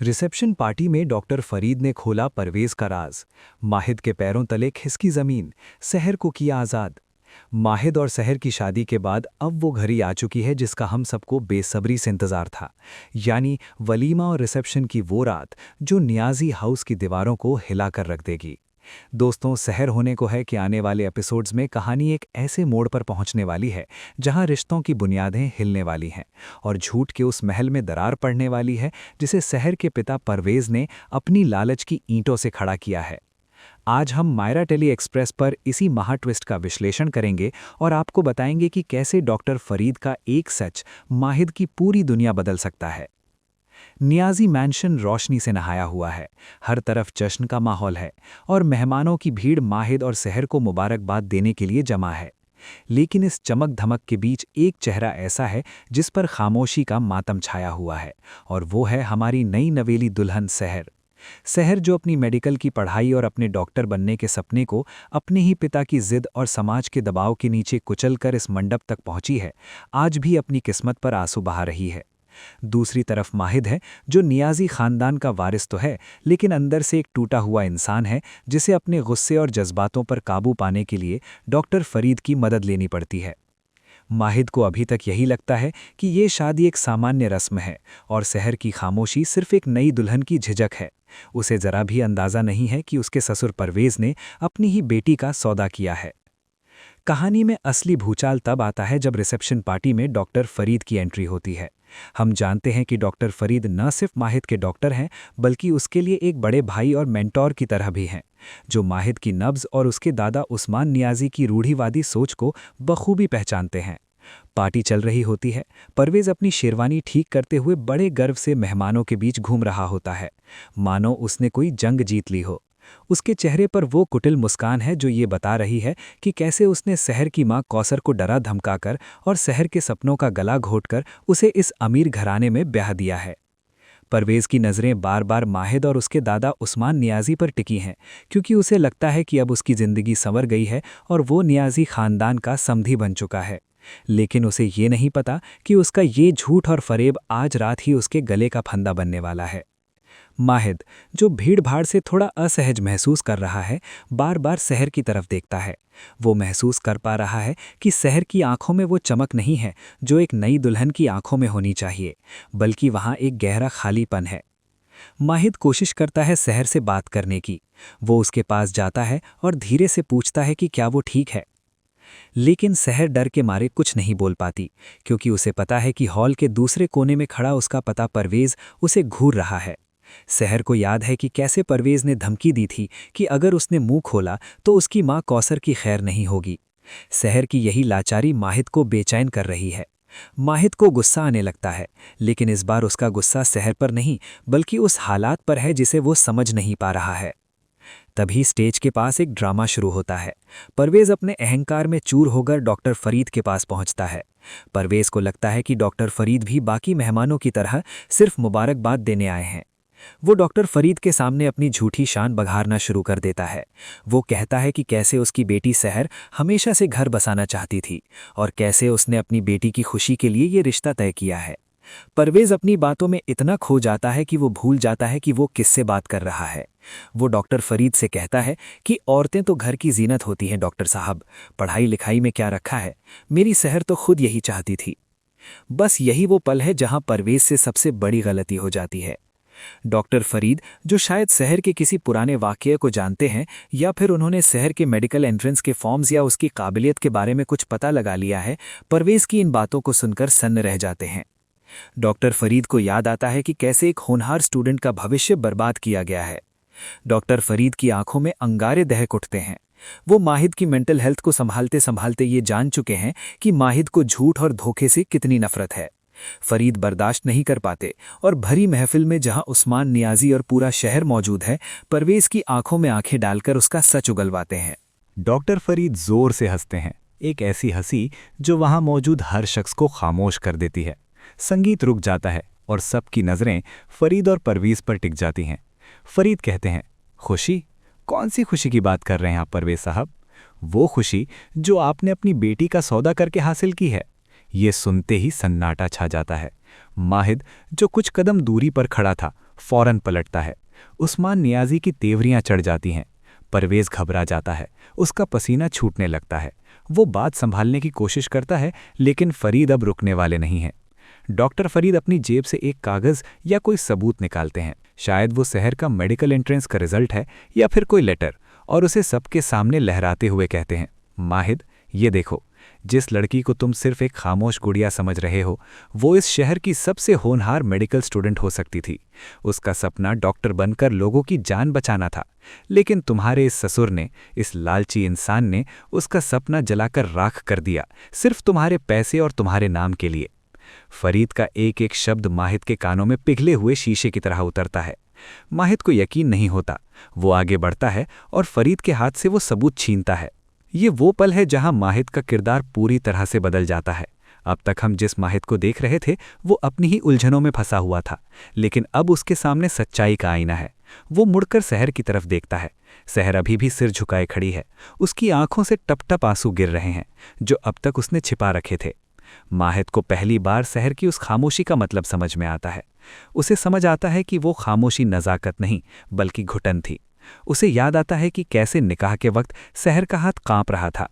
Reception party में doctor Farid ने खोला परवेज का राज। माहिद के पैरों तले खिसकी जमीन, सहर को किया आज़ाद। माहिद और सहर की शादी के बाद अब वो घड़ी आ चुकी है जिसका हम सबको बेसब्री से इंतजार था, यानी वलीमा और रिसेप्शन की वो रात जो नियाजी हाउस की दीवारों को हिला कर रख देगी। दोस्तों, सहर होने को है कि आने वाले एपिसोड्स में कहानी एक ऐसे मोड़ पर पहुंचने वाली है जहां रिश्तों की बुनियादें हिलने वाली हैं और झूठ के उस महल में दरार पड़ने वाली है जिसे सहर के पिता परवेज ने अपनी लालच की ईंटों से खड़ा किया है। आज हम मायरा टेली एक्सप्रेस पर इसी महा ट्विस्ट का विश्लेषण करेंगे और आपको बताएंगे कि कैसे डॉक्टर फरीद का एक सच माहिद की पूरी दुनिया बदल सकता है। नियाजी मैंशन रोशनी से नहाया हुआ है, हर तरफ जश्न का माहौल है और मेहमानों की भीड़ माहिद और सहर को मुबारकबाद देने के लिए जमा है। लेकिन इस चमक धमक के बीच एक चेहरा ऐसा है जिस पर खामोशी का मातम छाया हुआ है, और वो है हमारी नई नवेली दुल्हन सहर। सहर जो अपनी मेडिकल की पढ़ाई और अपने डॉक्टर बनने के सपने को अपने ही पिता की जिद और समाज के दबाव के नीचे कुचलकर इस मंडप तक पहुंची है, आज भी अपनी किस्मत पर आंसू बहा रही है। दूसरी तरफ माहिद है जो नियाजी खानदान का वारिस तो है, लेकिन अंदर से एक टूटा हुआ इंसान है जिसे अपने गुस्से और जज्बातों पर काबू पाने के लिए डॉक्टर फरीद की मदद लेनी पड़ती है। माहिद को अभी तक यही लगता है कि ये शादी एक सामान्य रस्म है और सहर की खामोशी सिर्फ एक नई दुल्हन की झिझक है। उसे जरा भी अंदाजा नहीं है कि उसके ससुर परवेज ने अपनी ही बेटी का सौदा किया है। कहानी में असली भूचाल तब आता है जब रिसेप्शन पार्टी में डॉक्टर फरीद की एंट्री होती है। हम जानते हैं कि डॉक्टर फरीद न सिर्फ माहिद के डॉक्टर हैं, बल्कि उसके लिए एक बड़े भाई और मेंटोर की तरह भी हैं, जो माहिद की नब्ज और उसके दादा उस्मान नियाजी की रूढ़िवादी सोच को बखूबी पहचानते हैं। पार्टी चल रही होती है। परवेज अपनी शेरवानी ठीक करते हुए बड़े गर्व से मेहमानों के बीच घूम रहा होता है, मानो उसने कोई जंग जीत ली हो। उसके चेहरे पर वो कुटिल मुस्कान है जो ये बता रही है कि कैसे उसने सहर की मां कौसर को डरा धमकाकर और सहर के सपनों का गला घोटकर उसे इस अमीर घराने में ब्याह दिया है। परवेज की नज़रें बार बार माहिद और उसके दादा उस्मान नियाजी पर टिकी हैं, क्योंकि उसे लगता है कि अब उसकी ज़िंदगी संवर गई है और वो नियाजी ख़ानदान का समधी बन चुका है। लेकिन उसे ये नहीं पता कि उसका ये झूठ और फरेब आज रात ही उसके गले का फंदा बनने वाला है। माहिद, जो भीड़-भाड़ से थोड़ा असहज महसूस कर रहा है, बार-बार सहर की तरफ देखता है। वो महसूस कर पा रहा है कि सहर की आंखों में वो चमक नहीं है जो एक नई दुल्हन की आंखों में होनी चाहिए, बल्कि वहाँ एक गहरा खालीपन है। माहिद कोशिश करता है सहर से बात करने की। वो उसके पास जाता है और धीरे से पूछता है कि क्या वो ठीक है। लेकिन सहर डर के मारे कुछ नहीं बोल पाती, क्योंकि उसे पता है कि हॉल के दूसरे कोने में खड़ा उसका पता परवेज उसे घूर रहा है। सहर को याद है कि कैसे परवेज ने धमकी दी थी कि अगर उसने मुंह खोला तो उसकी मां कौसर की खैर नहीं होगी। सहर की यही लाचारी माहिद को बेचैन कर रही है। माहिद को गुस्सा आने लगता है, लेकिन इस बार उसका गुस्सा सहर पर नहीं, बल्कि उस हालात पर है जिसे वो समझ नहीं पा रहा है। तभी स्टेज के पास एक ड्रामा शुरू होता है। परवेज अपने अहंकार में चूर होकर डॉक्टर फरीद के पास पहुंचता है। परवेज को लगता है कि डॉक्टर फरीद भी बाकी मेहमानों की तरह सिर्फ मुबारकबाद देने आए हैं। वो डॉक्टर फरीद के सामने अपनी झूठी शान बघारना शुरू कर देता है। वो कहता है कि कैसे उसकी बेटी सहर हमेशा से घर बसाना चाहती थी और कैसे उसने अपनी बेटी की खुशी के लिए ये रिश्ता तय किया है। परवेज अपनी बातों में इतना खो जाता है कि वो भूल जाता है कि वो किससे बात कर रहा है। वो डॉक्टर फरीद से कहता है कि औरतें तो घर की जीनत होती हैं डॉक्टर साहब, पढ़ाई लिखाई में क्या रखा है, मेरी सहर तो खुद यही चाहती थी। बस यही वो पल है जहां परवेज से सबसे बड़ी गलती हो जाती है। डॉक्टर फरीद, जो शायद सहर के किसी पुराने वाक़ये को जानते हैं या फिर उन्होंने सहर के मेडिकल एंट्रेंस के फॉर्म्स या उसकी काबिलियत के बारे में कुछ पता लगा लिया है, परवेज की इन बातों को सुनकर सन्न रह जाते हैं। डॉक्टर फरीद को याद आता है कि कैसे एक होनहार स्टूडेंट का भविष्य बर्बाद किया गया है। डॉक्टर फरीद की आंखों में अंगारे दहक उठते हैं। वो माहिद की मेंटल हेल्थ को संभालते संभालते ये जान चुके हैं कि माहिद को झूठ और धोखे से कितनी नफरत है। फरीद बर्दाश्त नहीं कर पाते और भरी महफिल में जहां उस्मान नियाजी और पूरा शहर मौजूद है, परवेज की आंखों में आंखें डालकर उसका सच उगलवाते हैं। डॉक्टर फरीद जोर से हंसते हैं, एक ऐसी हंसी जो वहां मौजूद हर शख्स को खामोश कर देती है। संगीत रुक जाता है और सबकी नज़रें फरीद और परवेज पर टिक जाती हैं। फरीद कहते हैं, खुशी? कौन सी खुशी की बात कर रहे हैं आप परवेज साहब? वो खुशी जो आपने अपनी बेटी का सौदा करके हासिल की है। ये सुनते ही सन्नाटा छा जाता है। माहिद, जो कुछ कदम दूरी पर खड़ा था, फौरन पलटता है। उस्मान नियाज़ी की तेवरियां चढ़ जाती हैं। परवेज़ घबरा जाता है, उसका पसीना छूटने लगता है। वो बात संभालने की कोशिश करता है, लेकिन फरीद अब रुकने वाले नहीं हैं। डॉक्टर फरीद अपनी जेब से एक कागज़ या कोई सबूत निकालते हैं। शायद वो शहर का मेडिकल एंट्रेंस का रिजल्ट है या फिर कोई लेटर, और उसे सबके सामने लहराते हुए कहते हैं, माहिद, ये देखो, जिस लड़की को तुम सिर्फ एक खामोश गुड़िया समझ रहे हो, वो इस शहर की सबसे होनहार मेडिकल स्टूडेंट हो सकती थी। उसका सपना डॉक्टर बनकर लोगों की जान बचाना था, लेकिन तुम्हारे इस ससुर ने, इस लालची इंसान ने उसका सपना जलाकर राख कर दिया, सिर्फ तुम्हारे पैसे और तुम्हारे नाम के लिए। फरीद का एक एक शब्द माहिद के कानों में पिघले हुए शीशे की तरह उतरता है। माहिद को यकीन नहीं होता। वो आगे बढ़ता है और फरीद के हाथ से वो सबूत छीनता है। ये वो पल है जहां माहिद का किरदार पूरी तरह से बदल जाता है। अब तक हम जिस माहिद को देख रहे थे वो अपनी ही उलझनों में फंसा हुआ था, लेकिन अब उसके सामने सच्चाई का आईना है। वो मुड़कर शहर की तरफ देखता है। शहर अभी भी सिर झुकाए खड़ी है। उसकी आंखों से टप टप आंसू गिर रहे हैं, जो अब तक उसने छिपा रखे थे। माहिद को पहली बार शहर की उस खामोशी का मतलब समझ में आता है। उसे समझ आता है कि वो खामोशी नज़ाकत नहीं, बल्कि घुटन थी। उसे याद आता है कि कैसे निकाह के वक्त शहर का हाथ कांप रहा था।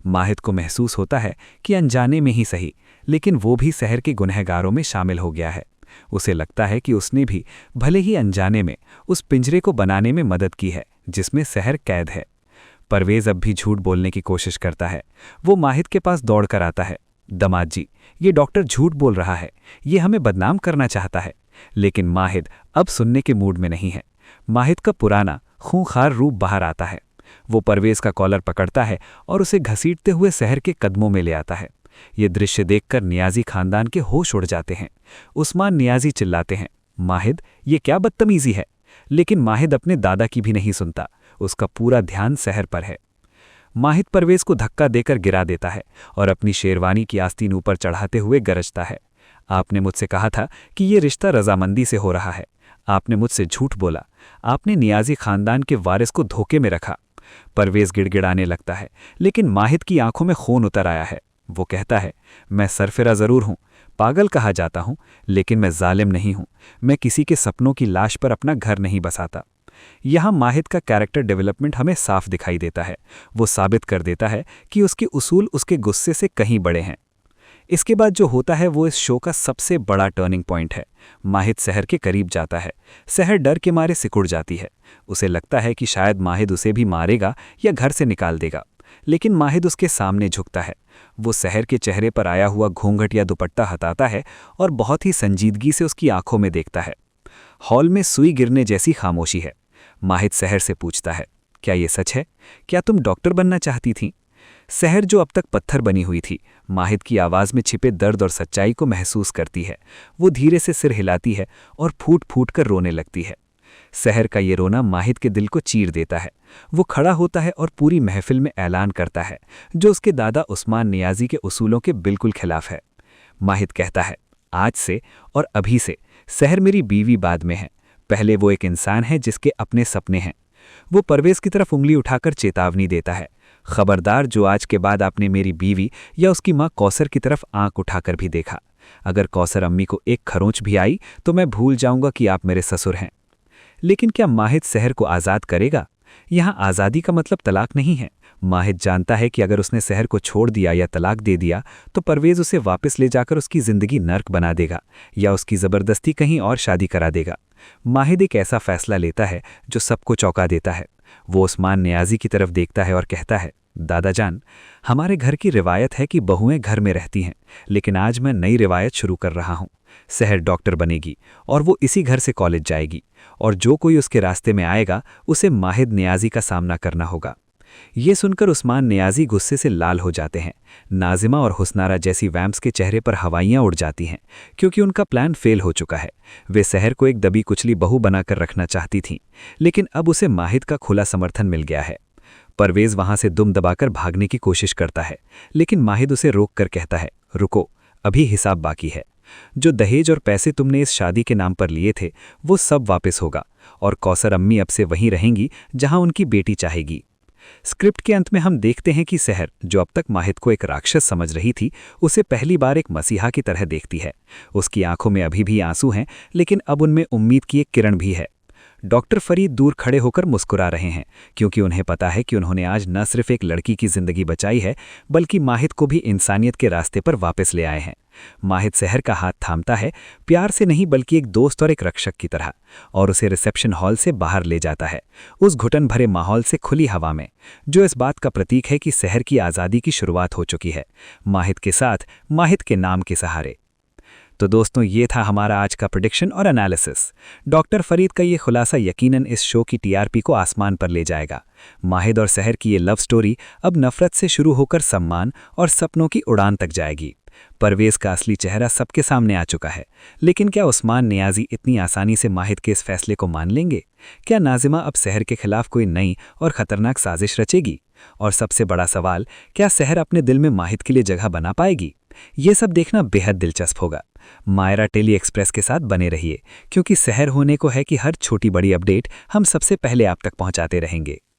माहिद को महसूस होता है कि अनजाने में ही सही, लेकिन वो भी शहर के गुनहगारों में शामिल हो गया है। उसे लगता है कि उसने भी, भले ही अनजाने में, उस पिंजरे को बनाने में मदद की है जिसमें शहर कैद है। परवेज़ अब भी झूठ बोलने की कोशिश करता है। वो माहिद के पास दौड़ कर आता है। दमाद जी, ये डॉक्टर झूठ बोल रहा है, ये हमें बदनाम करना चाहता है। लेकिन माहिद अब सुनने के मूड में नहीं है। माहिद का पुराना खूंखार रूप बाहर आता है। वो परवेज़ का कॉलर पकड़ता है और उसे घसीटते हुए शहर के कदमों में ले आता है। ये दृश्य देखकर नियाज़ी खानदान के होश उड़ जाते हैं। उस्मान नियाज़ी चिल्लाते हैं, माहिद, ये क्या बदतमीज़ी है। लेकिन माहिद अपने दादा की भी नहीं सुनता। उसका पूरा ध्यान शहर पर है। माहिद परवेज़ को धक्का देकर गिरा देता है और अपनी शेरवानी की आस्तीन ऊपर चढ़ाते हुए गरजता है, आपने मुझसे कहा था कि ये रिश्ता रजामंदी से हो रहा है। आपने मुझसे झूठ बोला। आपने नियाज़ी खानदान के वारिस को धोखे में रखा। परवेज़ गिड़गिड़ाने लगता है, लेकिन माहिद की आंखों में खून उतर आया है। वो कहता है, मैं सरफिरा ज़रूर हूँ, पागल कहा जाता हूँ, लेकिन मैं जालिम नहीं हूँ। मैं किसी के सपनों की लाश पर अपना घर नहीं बसाता। यहाँ माहिद का कैरेक्टर डेवलपमेंट हमें साफ दिखाई देता है। वो साबित कर देता है कि उसके उसूल उसके गुस्से से कहीं बड़े हैं। इसके बाद जो होता है वो इस शो का सबसे बड़ा टर्निंग पॉइंट है। माहिद शहर के करीब जाता है। शहर डर के मारे सिकुड़ जाती है। उसे लगता है कि शायद माहिद उसे भी मारेगा या घर से निकाल देगा, लेकिन माहिद उसके सामने झुकता है। वो शहर के चेहरे पर आया हुआ घूंघट या दुपट्टा हटाता है और बहुत ही संजीदगी से उसकी आंखों में देखता है। हॉल में सुई गिरने जैसी खामोशी है। माहिद शहर से पूछता है, क्या ये सच है? क्या तुम डॉक्टर बनना चाहती थीं? शहर जो अब तक पत्थर बनी हुई थी, माहिद की आवाज़ में छिपे दर्द और सच्चाई को महसूस करती है। वो धीरे से सिर हिलाती है और फूट फूट कर रोने लगती है। शहर का ये रोना माहिद के दिल को चीर देता है। वो खड़ा होता है और पूरी महफिल में ऐलान करता है, जो उसके दादा उस्मान नियाज़ी के उसूलों के बिल्कुल खिलाफ है। माहिद कहता है, आज से और अभी से शहर मेरी बीवी बाद में है। पहले वो एक इंसान है जिसके अपने सपने हैं। वो परवेज़ की तरफ उंगली उठाकर चेतावनी देता है, खबरदार, जो आज के बाद आपने मेरी बीवी या उसकी माँ कौसर की तरफ आंख उठाकर भी देखा। अगर कौसर अम्मी को एक खरोंच भी आई तो मैं भूल जाऊंगा कि आप मेरे ससुर हैं। लेकिन क्या माहिद शहर को आज़ाद करेगा? यहाँ आज़ादी का मतलब तलाक नहीं है। माहिद जानता है कि अगर उसने शहर को छोड़ दिया या तलाक दे दिया तो परवेज़ उसे वापस ले जाकर उसकी ज़िंदगी नर्क बना देगा या उसकी ज़बरदस्ती कहीं और शादी करा देगा। माहिद एक ऐसा फैसला लेता है जो सबको चौंका देता है। वो उस्मान नियाज़ी की तरफ देखता है और कहता है, दादाजान, हमारे घर की रिवायत है कि बहुएं घर में रहती हैं, लेकिन आज मैं नई रिवायत शुरू कर रहा हूँ। शहर डॉक्टर बनेगी और वो इसी घर से कॉलेज जाएगी, और जो कोई उसके रास्ते में आएगा उसे माहिद नियाज़ी का सामना करना होगा। ये सुनकर उस्मान नियाज़ी गुस्से से लाल हो जाते हैं। नाजिमा और हुस्नारा जैसी वैम्प्स के चेहरे पर हवाइयाँ उड़ जाती हैं, क्योंकि उनका प्लान फेल हो चुका है। वे शहर को एक दबी कुचली बहू बनाकर रखना चाहती थीं, लेकिन अब उसे माहिद का खुला समर्थन मिल गया है। परवेज़ वहाँ से दुम दबाकर भागने की कोशिश करता है, लेकिन माहिद उसे रोक कर कहता है, रुको, अभी हिसाब बाकी है। जो दहेज और पैसे तुमने इस शादी के नाम पर लिए थे वो सब वापस होगा, और कौसर अम्मी अब से वहीं रहेंगी जहाँ उनकी बेटी चाहेगी। स्क्रिप्ट के अंत में हम देखते हैं कि सहर, जो अब तक माहिद को एक राक्षस समझ रही थी, उसे पहली बार एक मसीहा की तरह देखती है। उसकी आंखों में अभी भी आंसू हैं, लेकिन अब उनमें उम्मीद की एक किरण भी है। डॉक्टर फरीद दूर खड़े होकर मुस्कुरा रहे हैं, क्योंकि उन्हें पता है कि उन्होंने आज न सिर्फ एक लड़की की जिंदगी बचाई है, बल्कि माहिद को भी इंसानियत के रास्ते पर वापस ले आए हैं। माहिद सहर का हाथ थामता है, प्यार से नहीं बल्कि एक दोस्त और एक रक्षक की तरह, और उसे रिसेप्शन हॉल से बाहर ले जाता है, उस घुटन भरे माहौल से खुली हवा में, जो इस बात का प्रतीक है कि सहर की आज़ादी की शुरुआत हो चुकी है, माहिद के साथ, माहिद के नाम के सहारे। तो दोस्तों, ये था हमारा आज का प्रेडिक्शन और एनालिसिस। डॉक्टर फरीद का ये खुलासा यकीनन इस शो की टीआरपी को आसमान पर ले जाएगा। माहिद और सहर की ये लव स्टोरी अब नफरत से शुरू होकर सम्मान और सपनों की उड़ान तक जाएगी। परवेज़ का असली चेहरा सबके सामने आ चुका है, लेकिन क्या उस्मान नियाज़ी इतनी आसानी से माहिद के इस फैसले को मान लेंगे? क्या नाज़िमा अब सहर के खिलाफ कोई नई और ख़तरनाक साजिश रचेगी? और सबसे बड़ा सवाल, क्या सहर अपने दिल में माहिद के लिए जगह बना पाएगी? ये सब देखना बेहद दिलचस्प होगा। मायरा टेली एक्सप्रेस के साथ बने रहिए, क्योंकि सहर होने को है कि हर छोटी बड़ी अपडेट हम सबसे पहले आप तक पहुंचाते रहेंगे।